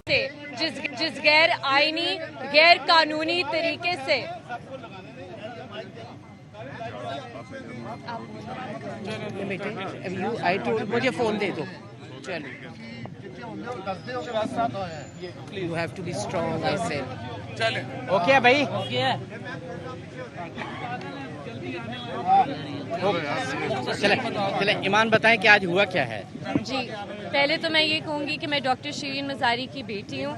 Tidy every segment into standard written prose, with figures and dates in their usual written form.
से जिस गैर आईनी गैर कानूनी तरीके से मुझे फोन दे दो। You have to be strong, I said. चले ओके है भाई? चले ईमान बताएं कि आज हुआ क्या है? जी, पहले तो मैं ये कहूँगी कि मैं डॉक्टर शिरीन मज़ारी की बेटी हूँ।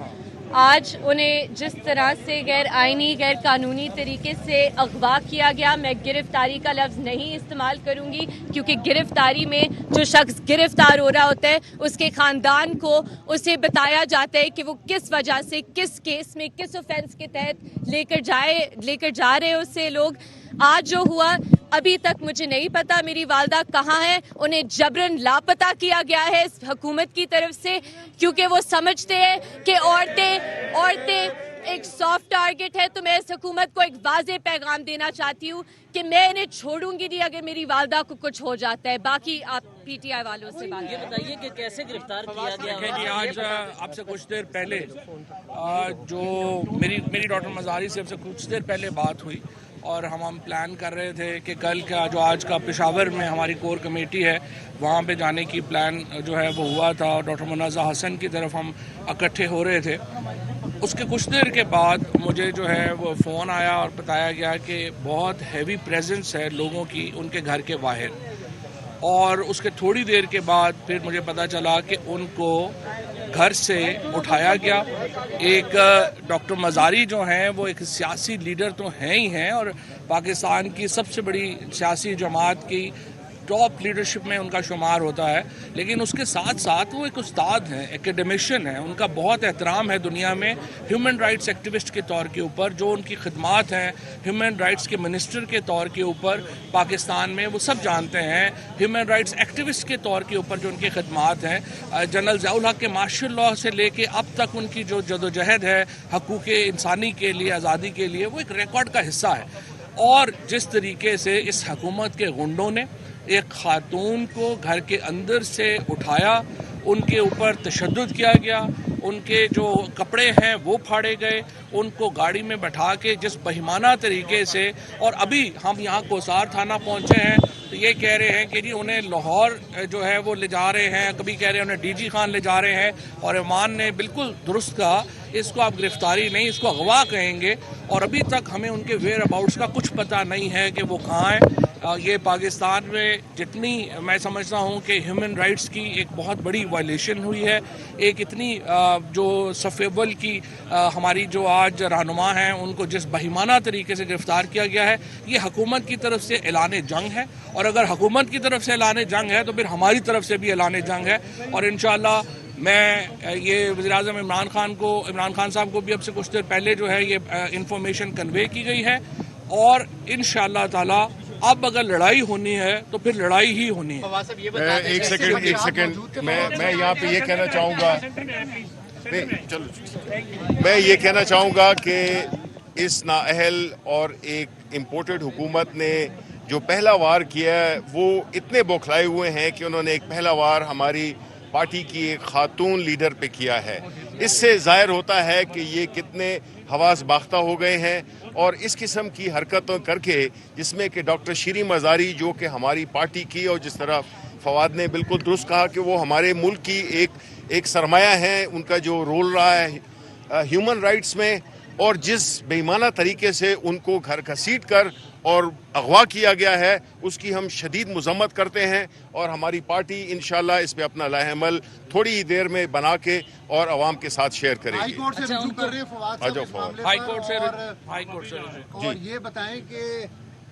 आज उन्हें जिस तरह से गैर आईनी गैर कानूनी तरीके से अगवा किया गया, मैं गिरफ्तारी का लफ्ज़ नहीं इस्तेमाल करूँगी, क्योंकि गिरफ्तारी में जो शख्स गिरफ्तार हो रहा होता है उसके ख़ानदान को उसे बताया जाता है कि वो किस वजह से किस केस में किस ऑफेंस के तहत लेकर जा रहे हैं उससे लोग। आज जो हुआ अभी तक मुझे नहीं पता मेरी वालदा कहाँ है, उन्हें जबरन लापता किया गया है इस हुकूमत की तरफ से, क्योंकि वो समझते हैं कि औरतें एक सॉफ्ट टारगेट है। तो मैं इस हुकूमत को एक वाज़ेह पैगाम देना चाहती हूँ कि मैं इन्हें छोड़ूंगी नहीं अगर मेरी वालदा को कुछ हो जाता है। बाकी आप पीटीआई वालों से बात बताइए कि कैसे गिरफ्तार किया गया। जी, आज आपसे कुछ देर पहले जो मेरी डॉक्टर मज़ारी से आपसे कुछ देर पहले बात हुई और हम प्लान कर रहे थे कि कल का जो आज का पेशावर में हमारी कोर कमेटी है वहाँ पे जाने की प्लान जो है वो हुआ था। डॉक्टर मुनाज़ा हसन की तरफ हम इकट्ठे हो रहे थे। उसके कुछ देर के बाद मुझे जो है वो फ़ोन आया और बताया गया कि बहुत हैवी प्रेजेंस है लोगों की उनके घर के बाहर, और उसके थोड़ी देर के बाद फिर मुझे पता चला कि उनको घर से उठाया गया। एक डॉक्टर मज़ारी जो हैं वो एक सियासी लीडर तो हैं ही हैं और पाकिस्तान की सबसे बड़ी सियासी जमात की टॉप लीडरशिप में उनका शुमार होता है, लेकिन उसके साथ साथ वो एक उस्ताद हैं, एकेडमिशियन हैं। उनका बहुत एहतराम है दुनिया में ह्यूमन राइट्स एक्टिविस्ट के तौर के ऊपर। जो उनकी खिदमात हैं ह्यूमन राइट्स के मिनिस्टर के तौर के ऊपर पाकिस्तान में, वो सब जानते हैं। ह्यूमन राइट्स एक्टिविस्ट के तौर के ऊपर जो उनकी खिदमात हैं, जनरल ज़ियाउल हक के मार्शल लॉ से लेके अब तक उनकी जो जदोजहद है हकूक़ इंसानी के लिए, आज़ादी के लिए, वो एक रिकॉर्ड का हिस्सा है। और जिस तरीके से इस हुकूमत के गुंडों ने एक खातून को घर के अंदर से उठाया, उनके ऊपर तशद्दुद किया गया, उनके जो कपड़े हैं वो फाड़े गए, उनको गाड़ी में बैठा के जिस बहिमाना तरीके से, और अभी हम यहाँ कोसार थाना पहुँचे हैं तो ये कह रहे हैं कि जी उन्हें लाहौर जो है वो ले जा रहे हैं, कभी कह रहे हैं उन्हें डीजी खान ले जा रहे हैं। और ईमान ने बिल्कुल दुरुस्त कहा, इसको आप गिरफ्तारी नहीं, इसको अगवा कहेंगे। और अभी तक हमें उनके वेयर अबाउट्स का कुछ पता नहीं है कि वो कहाँ हैं। ये पाकिस्तान में जितनी मैं समझता हूँ कि ह्यूमन राइट्स की एक बहुत बड़ी वायलेशन हुई है, एक इतनी जो सफ़ेवल की हमारी जो आज रहनुमा हैं उनको जिस बहिमाना तरीके से गिरफ़्तार किया गया है, ये हुकूमत की तरफ से ऐलान जंग है। और अगर हुकूमत की तरफ से ऐलान जंग है तो फिर हमारी तरफ से भी ऐलान जंग है। और इंशाअल्लाह मैं ये वज़ीर-ए-आज़म इमरान खान साहब को भी अब से कुछ देर पहले जो है ये इंफॉर्मेशन कन्वे की गई है। और इंशाअल्लाह ताला अब अगर लड़ाई होनी है तो फिर लड़ाई ही होनी है। एक सेकंड मैं यहाँ पे ये कहना चाहूँगा, मैं ये कहना चाहूँगा कि इस नाअहल और एक इम्पोर्टेड हुकूमत ने जो पहला वार किया है वो इतने बौखलाए हुए हैं कि उन्होंने एक पहला वार हमारी पार्टी की एक खातून लीडर पे किया है। इससे ज़ाहिर होता है कि ये कितने हवास बाख्ता हो गए हैं और इस किस्म की हरकतों करके, जिसमें कि डॉक्टर शिरीन मज़ारी जो कि हमारी पार्टी की, और जिस तरह फवाद ने बिल्कुल दुरुस्त कहा कि वो हमारे मुल्क की एक सरमाया है, उनका जो रोल रहा है ह्यूमन राइट्स में, और जिस बेईमाना तरीके से उनको घर घसीट कर और अगवा किया गया है उसकी हम शदीद मज़म्मत करते हैं। और हमारी पार्टी इंशाल्लाह इस पे अपना लाहेमल थोड़ी ही देर में बना के और आवाम के साथ शेयर करेगी। हाई कोर्ट से रुजू कर रहे हैं फवाद साहब इस मामले पर, हाई कोर्ट से और ये बताएं कि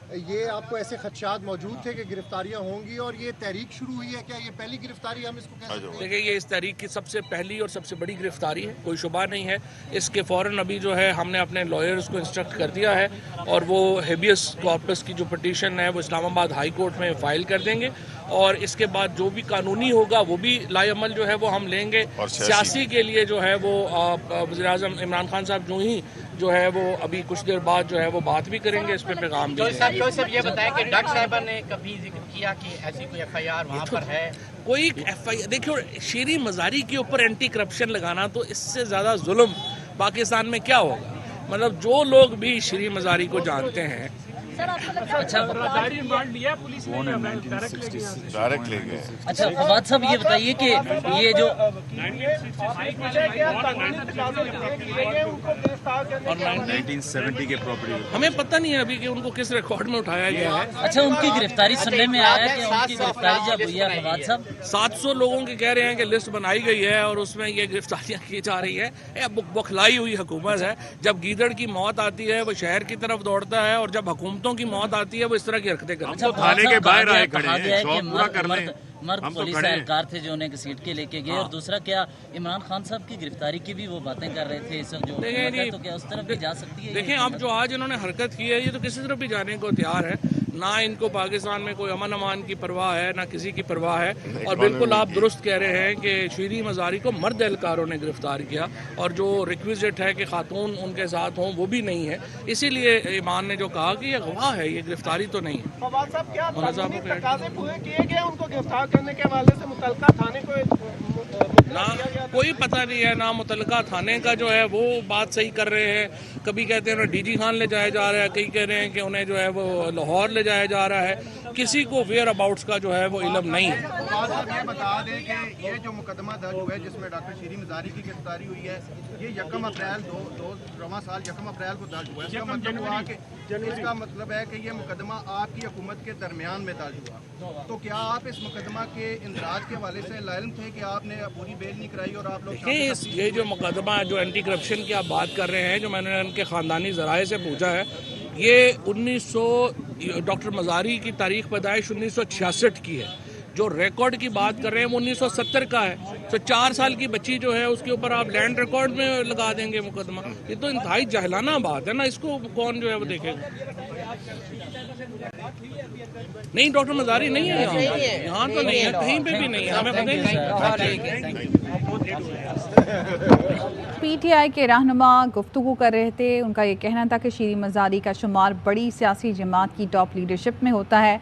ये आपको ऐसे खदशात मौजूद थे कि गिरफ्तारियां होंगी, और ये तहरीक शुरू हुई है क्या? ये पहली गिरफ्तारी हम इसको कह सकते हैं? देखिए, ये इस तहरीक की सबसे पहली और सबसे बड़ी गिरफ्तारी है, कोई शुबा नहीं है। इसके फ़ौरन अभी जो है हमने अपने लॉयर्स को इंस्ट्रक्ट कर दिया है और वो हेबियस कॉर्पस की जो पटिशन है वो इस्लामाबाद हाई कोर्ट में फ़ाइल कर देंगे। और इसके बाद जो भी कानूनी होगा वो भी लाएअमल जो है वो हम लेंगे। सियासी के लिए जो है वो वज़ीर-ए-आज़म इमरान खान साहब जो ही जो है वो अभी कुछ देर बाद जो है वो बात भी करेंगे, इस पे पैगाम भी देंगे। साहब ये बताएं कि डॉक्टर साहिबा ने कभी जिक्र किया कि ऐसी कोई FIR वहाँ पर है? कोई FIR देखियो, शेरी मज़ारी के ऊपर एंटी करप्शन लगाना तो इससे ज़्यादा जुल्म पाकिस्तान में क्या होगा। मतलब जो लोग भी शेरी मज़ारी को जानते हैं, अच्छा डायरेक्ट ले गए। अच्छा फवाद साहब ये बताइए कि ये जो और 1970 के प्रॉपर्टी हमें पता नहीं है अभी कि उनको किस रिकॉर्ड में उठाया गया है। अच्छा उनकी गिरफ्तारी सुनने में आया कि उनकी गिरफ्तारी जब हुई है फवाद साहब 700 लोगों की कह रहे हैं कि लिस्ट बनाई गई है और उसमें ये गिरफ्तारियां की जा रही है। बौखलाई हुई हुकूमत है। जब गीदड़ की मौत आती है वो शहर की तरफ दौड़ता है और जब हुकूमतों की मौत आती है वो इस तरह की हरकतें करते हैं। थाने के बाहर आए खड़े हैं, कि जॉब पूरा कर लें। मर्द हम तो पुलिस खड़े हैं। एहलकार थे जो उन्हें घसीट के लेके गए और दूसरा क्या इमरान खान साहब की गिरफ्तारी की भी वो बातें कर रहे थे इस वक्त जो हुकूमत है, तो क्या उस तरफ भी जा सकती है? देखें अब जो आज इन्होंने हरकत की है ये तो किसी तरफ भी जाने को तैयार है। ना इनको पाकिस्तान में कोई अमन अमान की परवाह है ना किसी की परवाह है। और बिल्कुल आप दुरुस्त कह रहे हैं कि शेरी मज़ारी को मर्द एहलकारों ने गिरफ्तार किया और जो रिक्विजिट है कि खातून उनके साथ हों वो भी नहीं है। इसीलिए ईमान ने जो कहा कि ये गवाह है, ये गिरफ्तारी तो नहीं है। फवाद साहब क्या कानूनी तकाज़े पूरे किए गए उनको गिरफ्तार करने के हवाले से मुतल्लिका थाने को ना कोई पता नहीं है, ना मुतल्लिका थाने का जो है वो बात सही कर रहे हैं। कभी कहते हैं DG खान ले जाया जा रहा है, कई कह रहे हैं कि उन्हें जो है वो लाहौर ले जाया जा रहा है। किसी को वेयर अबाउट्स का जो है वो इल्म नहीं है। फवाद साहब ये बता दें कि ये जो मुकदमा दर्ज हुआ है जिसमें डॉक्टर शेरी मज़ारी की गिरफ्तारी हुई है ये 1 अप्रैल 2000 साल 1 अप्रैल को दर्ज हुआ है। इसका मतलब है कि ये मुकदमा आपकी हुकूमत के दरमियान में दर्ज हुआ। तो क्या आप इस मुकदमा के इंदराज के हवाले से लाइल्म थे कि आपने पूरी बेल नहीं कराई और आप लोग ये जो मुकदमा जो एंटी करप्शन की आप बात कर रहे हैं, जो मैंने उनके ख़ानदानी ज़राए से पूछा है, ये 1900 डॉक्टर मज़ारी की तारीख पैदाइश 1966 की है। जो रिकॉर्ड की बात कर रहे हैं वो 1970 का है। तो 4 साल की बच्ची जो है उसके ऊपर आप लैंड रिकॉर्ड में लगा देंगे मुकदमा। ये तो इंतहाई जहलाना बात है ना, इसको कौन जो है वो देखेगा। नहीं डॉक्टर मज़ारी नहीं है यहाँ तो नहीं है, कहीं पे भी नहीं है, हमें पता ही नहीं। PTI के रहनुमा गुफ्तगू कर रहे थे। उनका ये कहना था कि शेरी मज़ारी का शुमार बड़ी सियासी जमात की टॉप लीडरशिप में होता है।